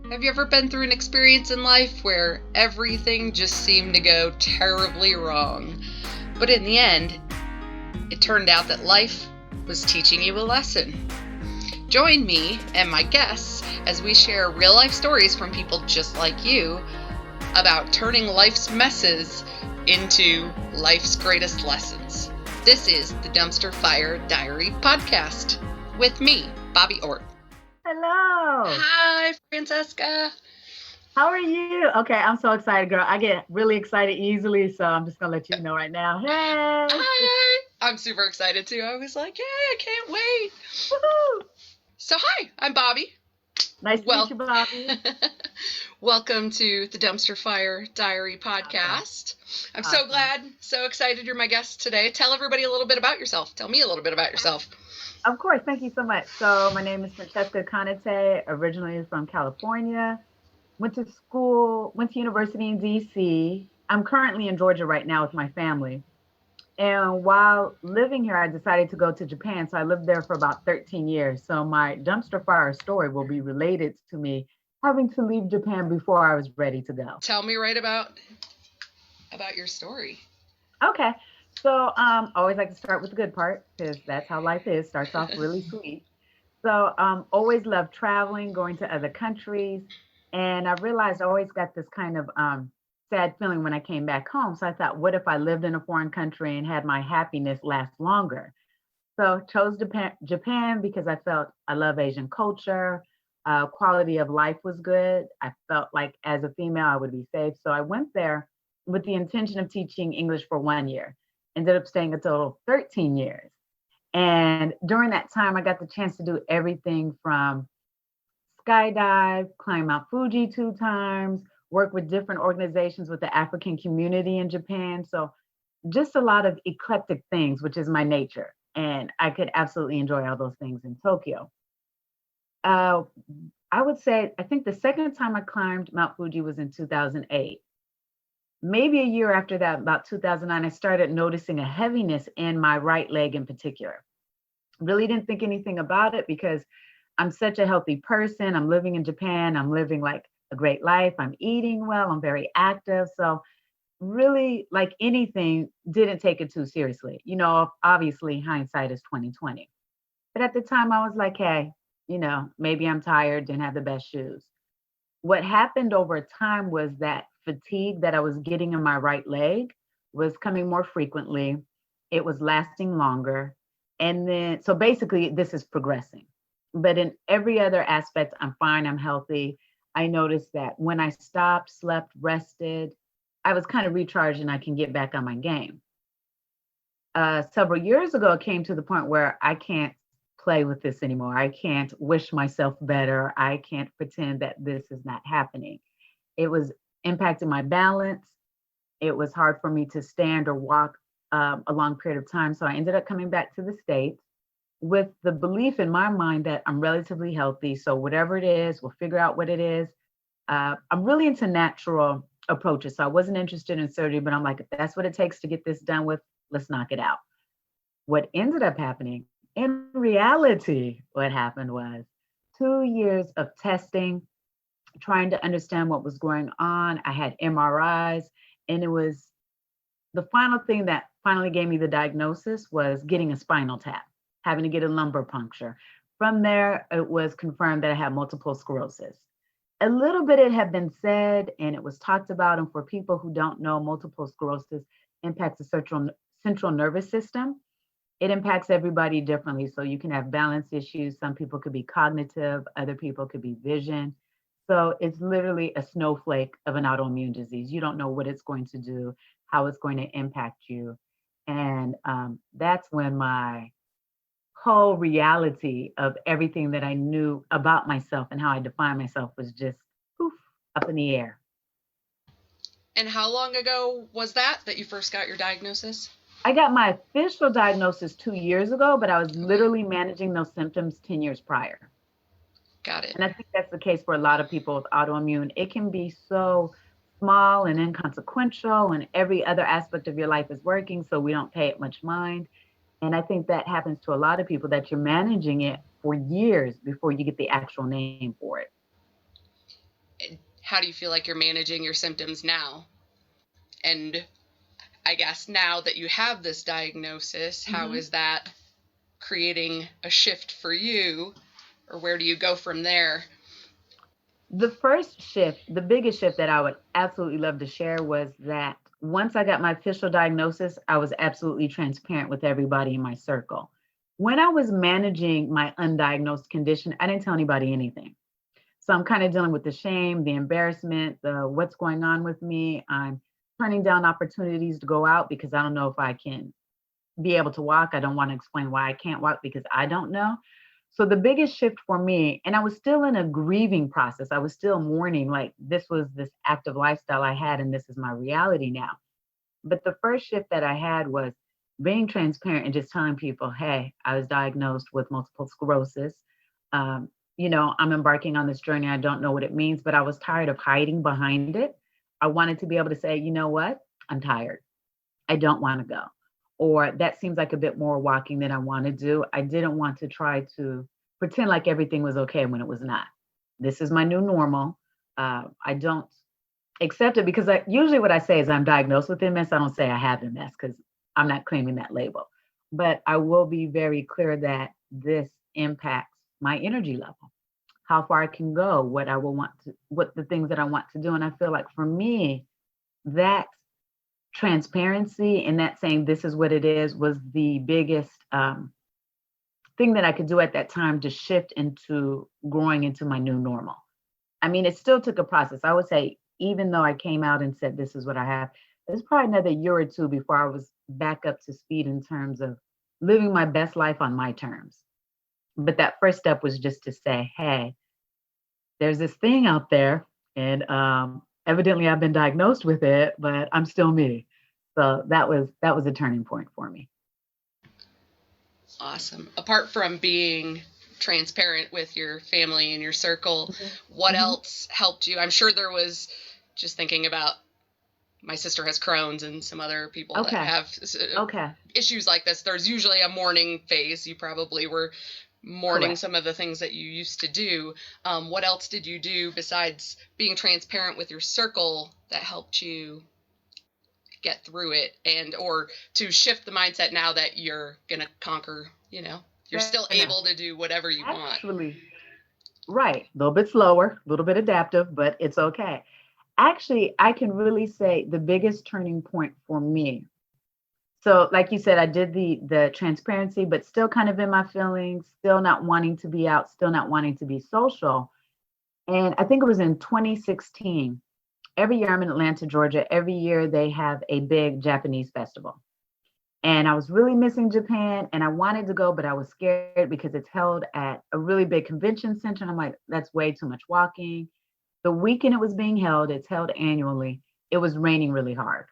Have you ever been through an experience in life where everything just seemed to go terribly wrong, but in the end, it turned out that life was teaching you a lesson? Join me and my guests as we share real-life stories from people just like you about turning life's messes into life's greatest lessons. This is the Dumpster Fire Diary podcast with me, Bobby Orr. Hello. Hi, Francesca. How are you? Okay, I'm so excited, girl. I get really excited easily, so I'm just gonna let you know right now. Hey. Hi. I'm super excited too. I was like, yay, I can't wait. Woohoo. So hi, I'm Bobby. Nice to meet you, Bobby. Welcome to the Dumpster Fire Diary podcast. I'm so glad, so excited you're my guest today. Tell everybody a little bit about yourself. Tell me a little bit about yourself. Of course, thank you so much. So my name is Francesca, originally from California. Went to university in DC. I'm currently in Georgia right now with my family. And while living here, I decided to go to Japan. So I lived there for about 13 years. So my dumpster fire story will be related to me having to leave Japan before I was ready to go. Tell me right about your story. Okay. So I always like to start with the good part because that's how life is. Starts off really sweet. So always loved traveling, going to other countries. And I realized I always got this kind of sad feeling when I came back home. So I thought, what if I lived in a foreign country and had my happiness last longer? So chose Japan because I felt I love Asian culture. Quality of life was good. I felt like as a female, I would be safe. So I went there with the intention of teaching English for 1 year. Ended up staying a total of 13 years. And during that time, I got the chance to do everything from skydive, climb Mount Fuji 2 times, work with different organizations with the African community in Japan. So just a lot of eclectic things, which is my nature. And I could absolutely enjoy all those things in Tokyo. I would say, I think the second time I climbed Mount Fuji was in 2008. Maybe a year after that, about 2009, I started noticing a heaviness in my right leg in particular. Really didn't think anything about it because I'm such a healthy person. I'm living in Japan. I'm living like a great life. I'm eating well. I'm very active. So really, like anything, didn't take it too seriously. Obviously hindsight is 2020. But at the time I was like, hey, maybe I'm tired, didn't have the best shoes. What happened over time was that fatigue that I was getting in my right leg was coming more frequently. It was lasting longer. And then, so basically, this is progressing. But in every other aspect, I'm fine, I'm healthy. I noticed that when I stopped, slept, rested, I was kind of recharged and I can get back on my game. Several years ago, it came to the point where I can't play with this anymore. I can't wish myself better. I can't pretend that this is not happening. It was impacting my balance. It was hard for me to stand or walk a long period of time. So I ended up coming back to the States with the belief in my mind that I'm relatively healthy. So whatever it is, we'll figure out what it is. I'm really into natural approaches. So I wasn't interested in surgery, but I'm like, if that's what it takes to get this done with, let's knock it out. What ended up happening, in reality, what happened was 2 years of testing, trying to understand what was going on. I had MRIs, and it was the final thing that finally gave me the diagnosis was getting a spinal tap, having to get a lumbar puncture. From there, it was confirmed that I had multiple sclerosis. A little bit it had been said and it was talked about. And for people who don't know, multiple sclerosis impacts the central nervous system. It impacts everybody differently. So you can have balance issues. Some people could be cognitive, other people could be vision. So it's literally a snowflake of an autoimmune disease. You don't know what it's going to do, how it's going to impact you. And that's when my whole reality of everything that I knew about myself and how I define myself was just poof, up in the air. And how long ago was that you first got your diagnosis? I got my official diagnosis 2 years ago, but I was literally managing those symptoms 10 years prior. Got it. And I think that's the case for a lot of people with autoimmune. It can be so small and inconsequential, and every other aspect of your life is working, so we don't pay it much mind. And I think that happens to a lot of people, that you're managing it for years before you get the actual name for it. How do you feel like you're managing your symptoms now? And I guess now that you have this diagnosis, how is that creating a shift for you, or where do you go from there? The first shift, the biggest shift that I would absolutely love to share was that once I got my official diagnosis, I was absolutely transparent with everybody in my circle. When I was managing my undiagnosed condition, I didn't tell anybody anything. So I'm kind of dealing with the shame, the embarrassment, the what's going on with me. I'm turning down opportunities to go out because I don't know if I can be able to walk. I don't want to explain why I can't walk because I don't know. So the biggest shift for me, and I was still in a grieving process. I was still mourning, like this was this active lifestyle I had, and this is my reality now. But the first shift that I had was being transparent and just telling people, hey, I was diagnosed with multiple sclerosis. I'm embarking on this journey. I don't know what it means, but I was tired of hiding behind it. I wanted to be able to say, you know what? I'm tired. I don't want to go. Or that seems like a bit more walking than I want to do. I didn't want to try to pretend like everything was okay when it was not. This is my new normal. I don't accept it because usually what I say is I'm diagnosed with MS. I don't say I have MS because I'm not claiming that label. But I will be very clear that this impacts my energy level, how far I can go, what I will want to, what the things that I want to do. And I feel like for me, that transparency and that saying this is what it is was the biggest thing that I could do at that time to shift into growing into my new normal. I mean, it still took a process. I would say, even though I came out and said this is what I have, it's probably another year or two before I was back up to speed in terms of living my best life on my terms. But that first step was just to say, hey, there's this thing out there, and evidently I've been diagnosed with it, but I'm still me. So that was a turning point for me. Awesome. Apart from being transparent with your family and your circle, what else helped you? I'm sure there was, just thinking about, my sister has Crohn's and some other people that have issues like this. There's usually a mourning phase. You probably were mourning some of the things that you used to do. What else did you do besides being transparent with your circle that helped you get through it, and or to shift the mindset now that you're gonna conquer, you're still able to do whatever you want? Actually, right. A little bit slower, a little bit adaptive, but it's okay. Actually, I can really say the biggest turning point for me. So, like you said, I did the transparency, but still kind of in my feelings, still not wanting to be out, still not wanting to be social. And I think it was in 2016. Every year I'm in Atlanta, Georgia. Every year they have a big Japanese festival. And I was really missing Japan and I wanted to go, but I was scared because it's held at a really big convention center. And I'm like, that's way too much walking. The weekend it was being held, it's held annually. It was raining really hard.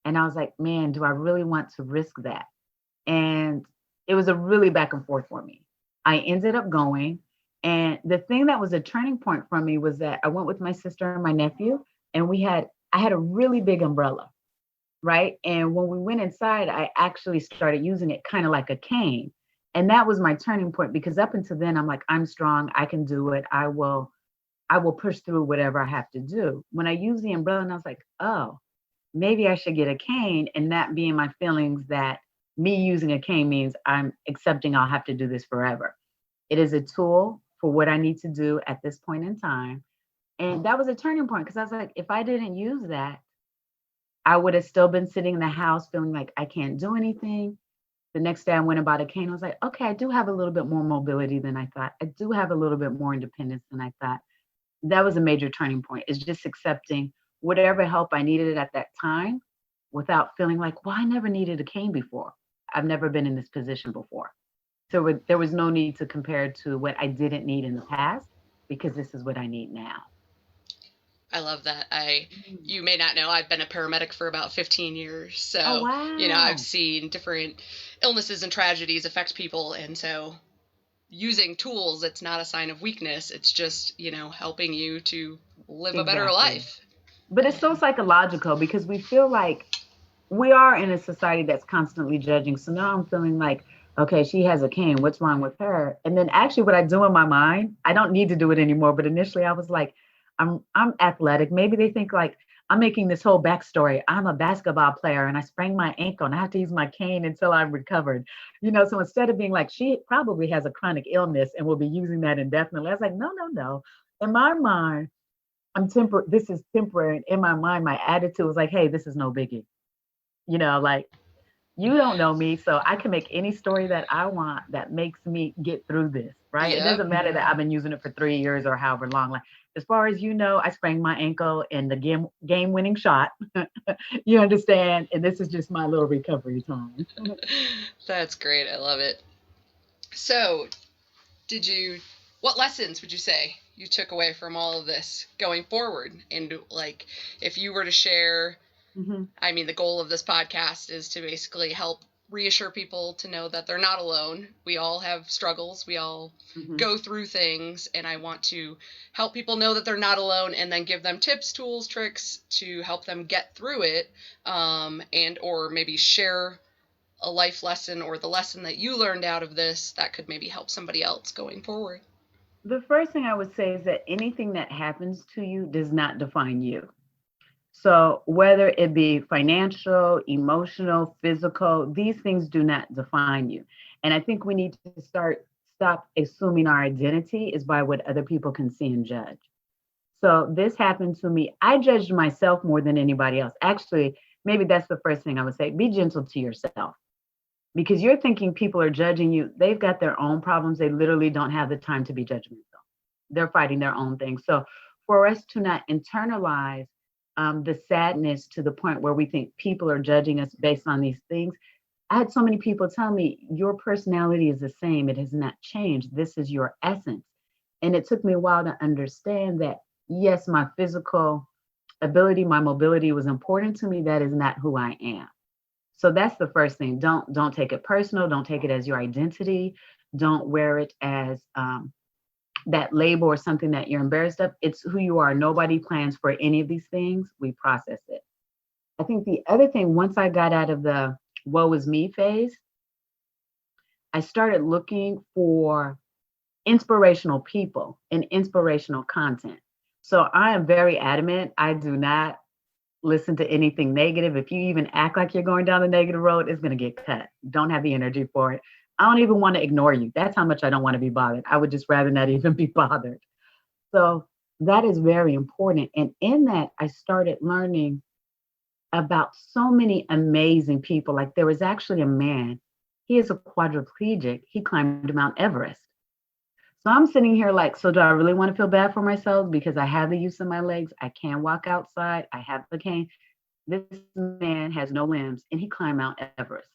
And I was like, man, do I really want to risk that? And it was a really back and forth for me. I ended up going. And the thing that was a turning point for me was that I went with my sister and my nephew, and I had a really big umbrella, right? And when we went inside, I actually started using it kind of like a cane. And that was my turning point because up until then, I'm like, I'm strong, I can do it. I will push through whatever I have to do. When I used the umbrella, and I was like, oh, maybe I should get a cane, and not be in my feelings that me using a cane means I'm accepting I'll have to do this forever. It is a tool for what I need to do at this point in time. And that was a turning point because I was like, if I didn't use that, I would have still been sitting in the house feeling like I can't do anything. The next day I went and bought a cane. I was like, okay, I do have a little bit more mobility than I thought. I do have a little bit more independence than I thought. That was a major turning point, is just accepting whatever help I needed at that time without feeling like, well, I never needed a cane before. I've never been in this position before. So there was no need to compare to what I didn't need in the past because this is what I need now. I love that. You may not know, I've been a paramedic for about 15 years. So, I've seen different illnesses and tragedies affect people. And so using tools, it's not a sign of weakness. It's just, helping you to live a better life. But it's so psychological because we feel like we are in a society that's constantly judging. So now I'm feeling like, okay, she has a cane. What's wrong with her? And then actually what I do in my mind, I don't need to do it anymore. But initially I was like, I'm athletic. Maybe they think like I'm making this whole backstory. I'm a basketball player and I sprained my ankle and I have to use my cane until I'm recovered. So instead of being like she probably has a chronic illness and will be using that indefinitely, I was like, no, no, no. In my mind, this is temporary. And in my mind, my attitude was like, hey, this is no biggie. Like you don't know me, so I can make any story that I want that makes me get through this, right? It Yep. doesn't matter that I've been using it for 3 years or however long. Like as far as I sprained my ankle in the game winning shot. You understand? And this is just my little recovery time. That's great. I love it. So, what lessons would you say you took away from all of this going forward? And like, if you were to share, Hmm. I mean, the goal of this podcast is to basically help reassure people to know that they're not alone. We all have struggles. We all Hmm. go through things. And I want to help people know that they're not alone and then give them tips, tools, tricks to help them get through it. And or maybe share a life lesson or the lesson that you learned out of this that could maybe help somebody else going forward. The first thing I would say is that anything that happens to you does not define you. So, whether it be financial, emotional, physical, these things do not define you. And I think we need to stop assuming our identity is by what other people can see and judge. So, this happened to me. I judged myself more than anybody else. Actually, maybe that's the first thing I would say. Be gentle to yourself because you're thinking people are judging you. They've got their own problems. They literally don't have the time to be judgmental. They're fighting their own thing. So for us to not internalize the sadness to the point where we think people are judging us based on these things. I had so many people tell me, your personality is the same. It has not changed. This is your essence. And it took me a while to understand that, yes, my physical ability, my mobility was important to me. That is not who I am. So that's the first thing. Don't take it personal. Don't take it as your identity. Don't wear it as that label or something that you're embarrassed of. It's who you are. Nobody plans for any of these things. We process it. I think the other thing, once I got out of the woe is me phase, I started looking for inspirational people and inspirational content. So I am very adamant. I do not listen to anything negative. If you even act like you're going down the negative road, it's going to get cut. Don't have the energy for it. I don't even want to ignore you. That's how much I don't want to be bothered. I would just rather not even be bothered. So that is very important. And in that, I started learning about so many amazing people. Like there was actually a man, he is a quadriplegic. He climbed Mount Everest. So I'm sitting here like, so do I really want to feel bad for myself because I have the use of my legs? I can walk outside. I have the cane. This man has no limbs and he climbed Mount Everest.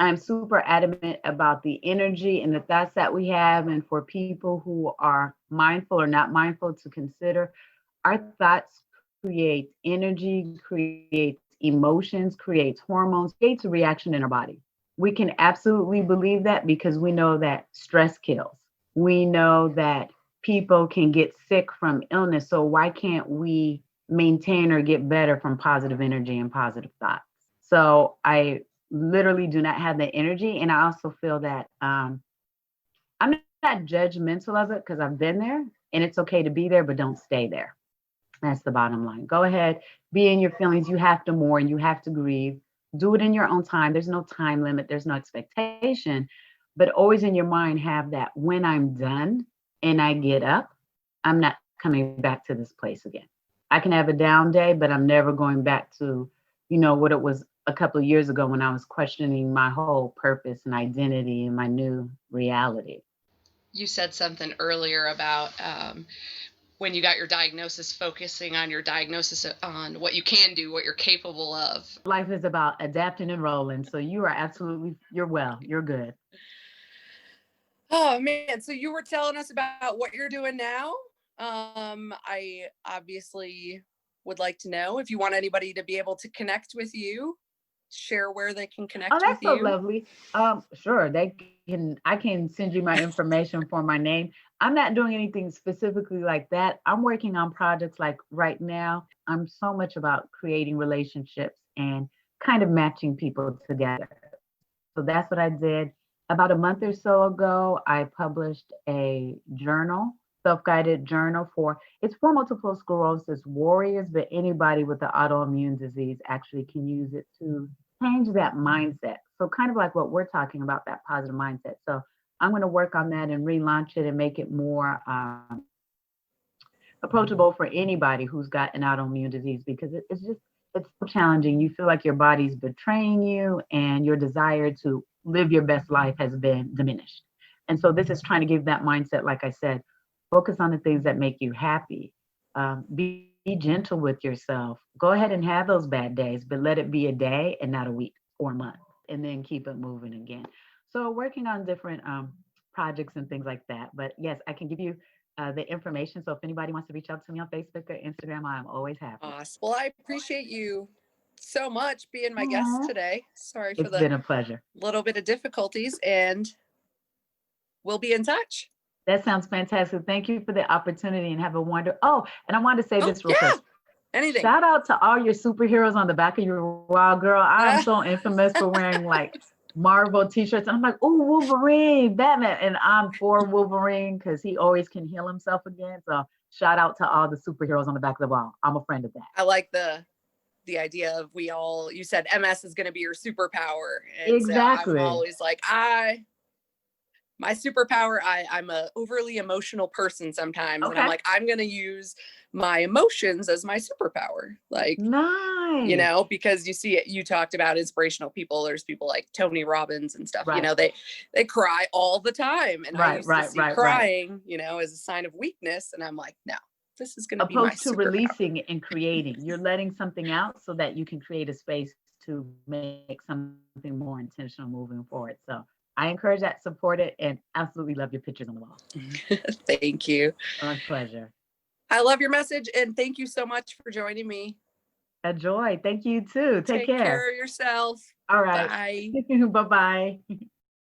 I'm super adamant about the energy and the thoughts that we have. And for people who are mindful or not mindful to consider, our thoughts create energy, creates emotions, creates hormones, creates a reaction in our body. We can absolutely believe that because we know that stress kills. We know that people can get sick from illness. So why can't we maintain or get better from positive energy and positive thoughts? So I literally do not have the energy. And I also feel that I'm not judgmental of it because I've been there and it's okay to be there, but don't stay there. That's the bottom line. Go ahead, be in your feelings. You have to mourn, you have to grieve. Do it in your own time. There's no time limit, there's no expectation, but always in your mind have that when I'm done and I get up, I'm not coming back to this place again. I can have a down day, but I'm never going back to, what it was a couple of years ago when I was questioning my whole purpose and identity and my new reality. You said something earlier about when you got your diagnosis, focusing on your diagnosis, on what you can do, what you're capable of. Life is about adapting and rolling. So you are absolutely, you're well, you're good. Oh man, so you were telling us about what you're doing now. I obviously would like to know if you want anybody to be able to connect with you, share where they can Oh, connect with that's so you. lovely. Sure, I can send you my information for my name. I'm not doing anything specifically like that. I'm working on projects like right now. I'm so much about creating relationships and kind of matching people together. So that's what I did. About a month or so ago, I published a journal. self-guided journal it's for multiple sclerosis warriors, but anybody with the autoimmune disease actually can use it to change that mindset. So kind of like what we're talking about, that positive mindset. So I'm going to work on that and relaunch it and make it more approachable for anybody who's got an autoimmune disease, because it's so challenging. You feel like your body's betraying you and your desire to live your best life has been diminished. And so this is trying to give that mindset, like I said, focus on the things that make you happy. Be gentle with yourself. Go ahead and have those bad days, but let it be a day and not a week or a month, and then keep it moving again. So working on different projects and things like that. But yes, I can give you the information. So if anybody wants to reach out to me on Facebook or Instagram, I'm always happy. Awesome. Well, I appreciate you so much being my guest today. Sorry for It's been a pleasure. Little bit of difficulties, and we'll be in touch. That sounds fantastic. Thank you for the opportunity, and have a wonderful. Oh, and I wanted to say this real quick. Anything. Shout out to all your superheroes on the back of your wall, girl. I am so infamous for wearing like Marvel t-shirts. And I'm like, oh, Wolverine, Batman. And I'm for Wolverine because he always can heal himself again. So shout out to all the superheroes on the back of the wall. I'm a friend of that. I like the idea of you said MS is going to be your superpower. And exactly. So I'm always like, my superpower, I'm a overly emotional person sometimes. Okay. And I'm like, I'm going to use my emotions as my superpower. Like, nice. You know, because you see it, you talked about inspirational people. There's people like Tony Robbins and stuff, you know, they cry all the time. And I used to see crying, you know, as a sign of weakness. And I'm like, no, this is going to be my superpower. Opposed to releasing and creating. You're letting something out so that you can create a space to make something more intentional moving forward. So I encourage that, support it, and absolutely love your pictures on the wall. Thank you. My pleasure. I love your message, and thank you so much for joining me. A joy. Thank you too. Take care. Take care of yourself. All right. Bye. Bye-bye.